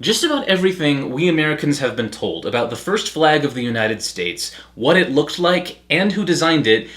Just about everything we Americans have been told about the first flag of the United States, what it looked like, and who designed it,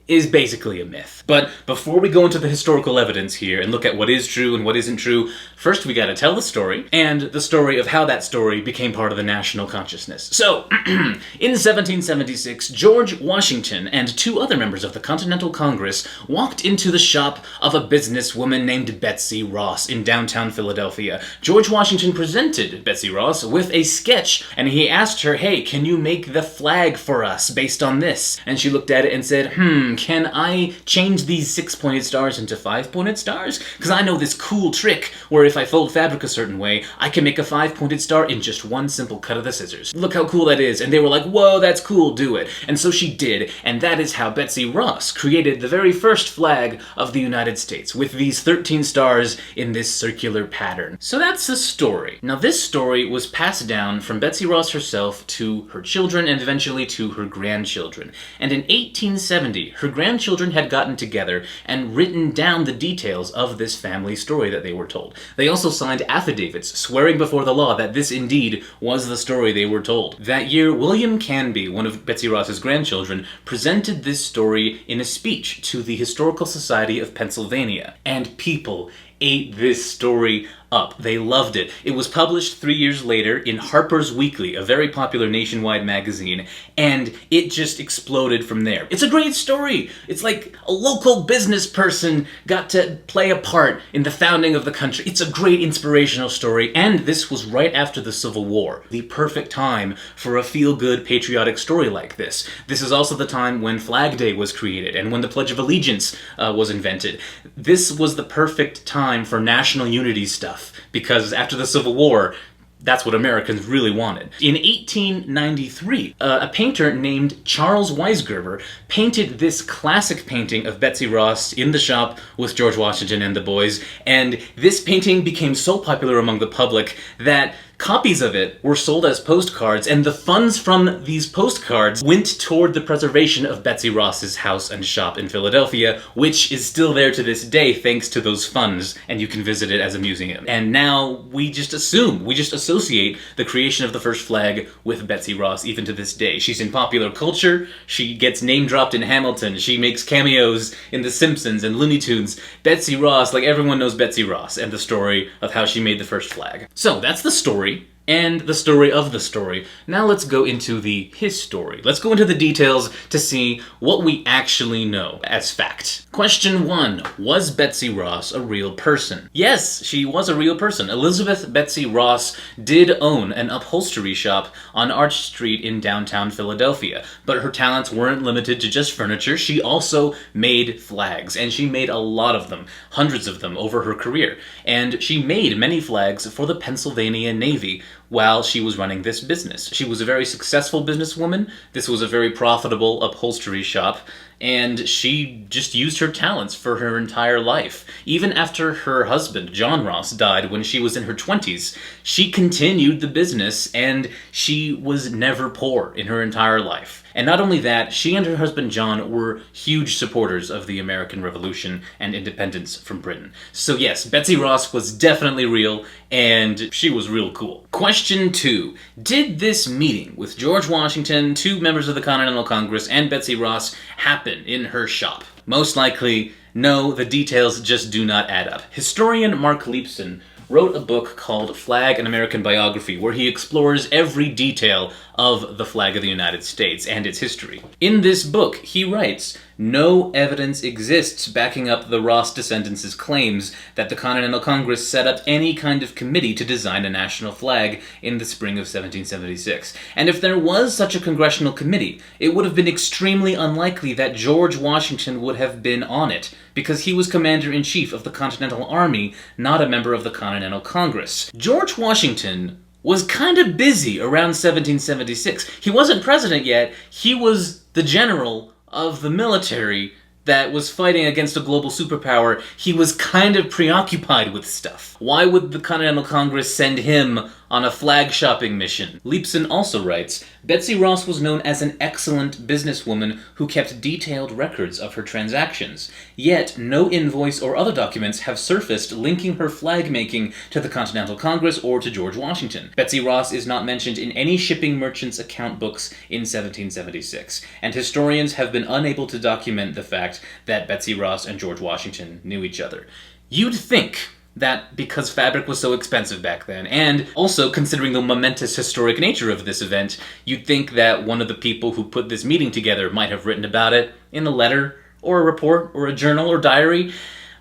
is basically a myth. But before we go into the historical evidence here and look at what is true and what isn't true, first we gotta tell the story, and the story of how that story became part of the national consciousness. So, in 1776, George Washington and two other members of the Continental Congress walked into the shop of a businesswoman named Betsy Ross in downtown Philadelphia. George Washington presented Betsy Ross with a sketch, and he asked her, "Hey, can you make the flag for us based on this?" And she looked at it and said, can I change these 6-pointed stars into 5-pointed stars? Because I know this cool trick where if I fold fabric a certain way, I can make a 5-pointed star in just one simple cut of the scissors. Look how cool that is. And they were like, whoa, that's cool, do it. And so she did, and that is how Betsy Ross created the very first flag of the United States, with these 13 stars in this circular pattern. So that's the story. Now this story was passed down from Betsy Ross herself to her children and eventually to her grandchildren. And in 1870, her grandchildren had gotten together and written down the details of this family story that they were told. They also signed affidavits swearing before the law that this indeed was the story they were told. That year, William Canby, one of Betsy Ross's grandchildren, presented this story in a speech to the Historical Society of Pennsylvania. And people ate this story up. They loved it. It was published 3 years later in Harper's Weekly, a very popular nationwide magazine, and it just exploded from there. It's a great story. It's like a local business person got to play a part in the founding of the country. It's a great inspirational story, and this was right after the Civil War. The perfect time for a feel-good patriotic story like this. This is also the time when Flag Day was created and when the Pledge of Allegiance was invented. This was the perfect time for national unity stuff, because after the Civil War, that's what Americans really wanted. In 1893, a painter named Charles Weisgerber painted this classic painting of Betsy Ross in the shop with George Washington and the boys, and this painting became so popular among the public that copies of it were sold as postcards, and the funds from these postcards went toward the preservation of Betsy Ross's house and shop in Philadelphia, which is still there to this day thanks to those funds, and you can visit it as a museum. And now we just associate the creation of the first flag with Betsy Ross even to this day. She's in popular culture, she gets name-dropped in Hamilton, she makes cameos in The Simpsons and Looney Tunes. Betsy Ross, like everyone knows Betsy Ross and the story of how she made the first flag. So that's the story. And the story of the story. Now let's go into his story. Let's go into the details to see what we actually know as fact. Question 1. Was Betsy Ross a real person? Yes, she was a real person. Elizabeth Betsy Ross did own an upholstery shop on Arch Street in downtown Philadelphia, but her talents weren't limited to just furniture. She also made flags, and she made a lot of them, hundreds of them over her career. And she made many flags for the Pennsylvania Navy while she was running this business. She was a very successful businesswoman. This was a very profitable upholstery shop, and she just used her talents for her entire life. Even after her husband, John Ross, died when she was in her 20s, she continued the business, and she was never poor in her entire life. And not only that, she and her husband John were huge supporters of the American Revolution and independence from Britain. So yes, Betsy Ross was definitely real, and she was real cool. Question 2. Did this meeting with George Washington, two members of the Continental Congress, and Betsy Ross happen in her shop? Most likely, no, the details just do not add up. Historian Mark Leipson wrote a book called Flag: An American Biography, where he explores every detail of the flag of the United States and its history. In this book, he writes, "No evidence exists backing up the Ross descendants' claims that the Continental Congress set up any kind of committee to design a national flag in the spring of 1776. And if there was such a congressional committee, it would have been extremely unlikely that George Washington would have been on it, because he was commander-in-chief of the Continental Army, not a member of the Continental Congress." George Washington was kind of busy around 1776. He wasn't president yet, he was the general of the military that was fighting against a global superpower. He was kind of preoccupied with stuff. Why would the Continental Congress send him on a flag shopping mission. Leapson also writes, Betsy Ross was known as an excellent businesswoman who kept detailed records of her transactions. Yet, no invoice or other documents have surfaced linking her flag making to the Continental Congress or to George Washington. Betsy Ross is not mentioned in any shipping merchant's account books in 1776, and historians have been unable to document the fact that Betsy Ross and George Washington knew each other. You'd think that because fabric was so expensive back then, and also considering the momentous historic nature of this event, you'd think that one of the people who put this meeting together might have written about it in a letter, or a report, or a journal, or diary,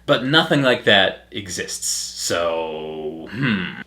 but nothing like that exists. So,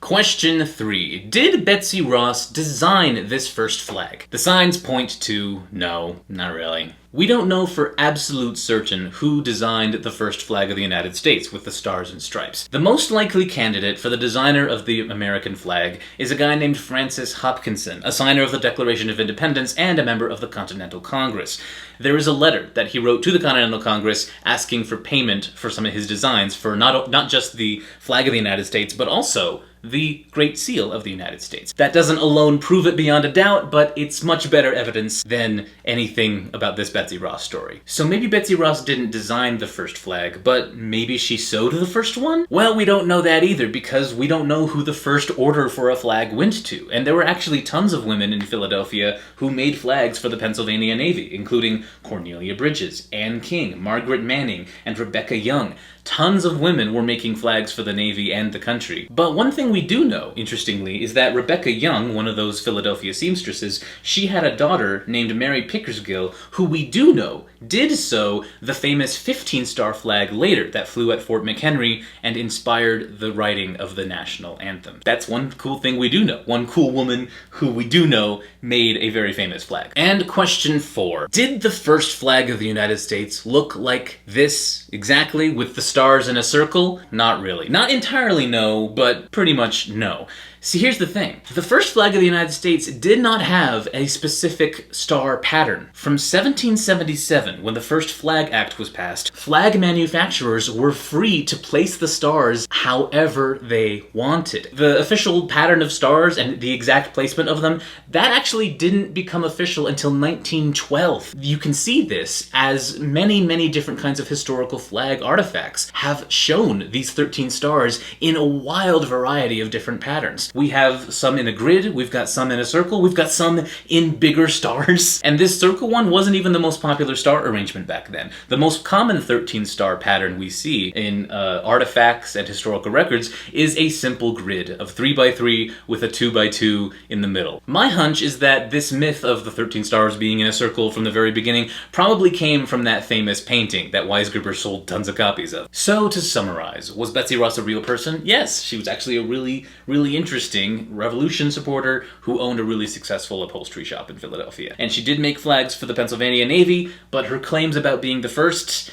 Question 3. Did Betsy Ross design this first flag? The signs point to no, not really. We don't know for absolute certain who designed the first flag of the United States with the stars and stripes. The most likely candidate for the designer of the American flag is a guy named Francis Hopkinson, a signer of the Declaration of Independence and a member of the Continental Congress. There is a letter that he wrote to the Continental Congress asking for payment for some of his designs for not just the flag of the United States, but also the Great Seal of the United States. That doesn't alone prove it beyond a doubt, but it's much better evidence than anything about this Betsy Ross story. So maybe Betsy Ross didn't design the first flag, but maybe she sewed the first one? Well, we don't know that either, because we don't know who the first order for a flag went to, and there were actually tons of women in Philadelphia who made flags for the Pennsylvania Navy, including Cornelia Bridges, Anne King, Margaret Manning, and Rebecca Young. Tons of women were making flags for the Navy and the country. But one thing we do know, interestingly, is that Rebecca Young, one of those Philadelphia seamstresses, she had a daughter named Mary Pickersgill, who we do know did sew the famous 15-star flag later that flew at Fort McHenry and inspired the writing of the national anthem. That's one cool thing we do know. One cool woman who we do know made a very famous flag. And question 4. Did the first flag of the United States look like this exactly, with the stars in a circle? Not really. Not entirely no, but pretty much no. See, here's the thing. The first flag of the United States did not have a specific star pattern. From 1777, when the first Flag Act was passed, flag manufacturers were free to place the stars however they wanted. The official pattern of stars and the exact placement of them, that actually didn't become official until 1912. You can see this as many, many different kinds of historical flag artifacts have shown these 13 stars in a wild variety of different patterns. We have some in a grid, we've got some in a circle, we've got some in bigger stars. And this circle one wasn't even the most popular star arrangement back then. The most common 13-star pattern we see in artifacts and historical records is a simple grid of 3x3 with a 2x2 in the middle. My hunch is that this myth of the 13 stars being in a circle from the very beginning probably came from that famous painting that Weisgerber sold tons of copies of. So to summarize, was Betsy Ross a real person? Yes, she was actually a really interesting Revolution supporter who owned a really successful upholstery shop in Philadelphia. And she did make flags for the Pennsylvania Navy, but her claims about being the first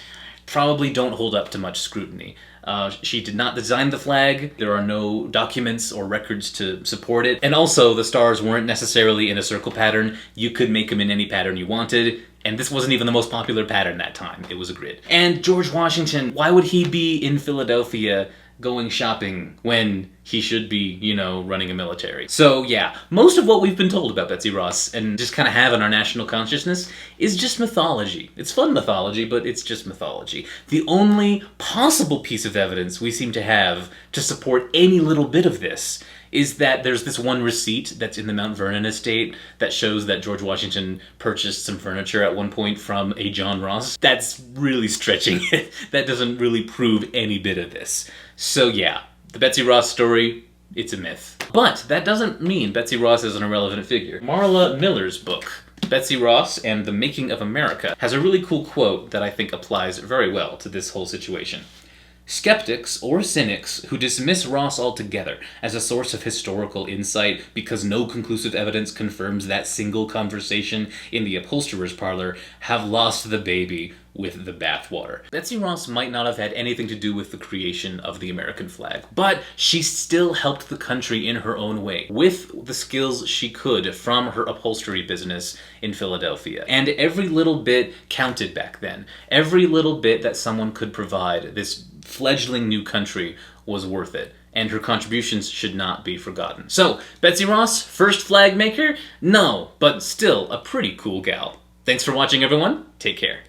probably don't hold up to much scrutiny. She did not design the flag, there are no documents or records to support it, and also the stars weren't necessarily in a circle pattern. You could make them in any pattern you wanted, and this wasn't even the most popular pattern that time. It was a grid. And George Washington, why would he be in Philadelphia going shopping when he should be, running a military? So yeah, most of what we've been told about Betsy Ross and just kind of have in our national consciousness is just mythology. It's fun mythology, but it's just mythology. The only possible piece of evidence we seem to have to support any little bit of this is that there's this one receipt that's in the Mount Vernon estate that shows that George Washington purchased some furniture at one point from a John Ross. That's really stretching it. That doesn't really prove any bit of this. So yeah, the Betsy Ross story, it's a myth. But that doesn't mean Betsy Ross is an irrelevant figure. Marla Miller's book, Betsy Ross and the Making of America, has a really cool quote that I think applies very well to this whole situation. Skeptics or cynics who dismiss Ross altogether as a source of historical insight because no conclusive evidence confirms that single conversation in the upholsterer's parlor have lost the baby with the bathwater. Betsy Ross might not have had anything to do with the creation of the American flag, but she still helped the country in her own way, with the skills she could from her upholstery business in Philadelphia. And every little bit counted back then. Every little bit that someone could provide this fledgling new country was worth it. and her contributions should not be forgotten. So, Betsy Ross, first flag maker? No, but still a pretty cool gal. Thanks for watching, everyone. Take care.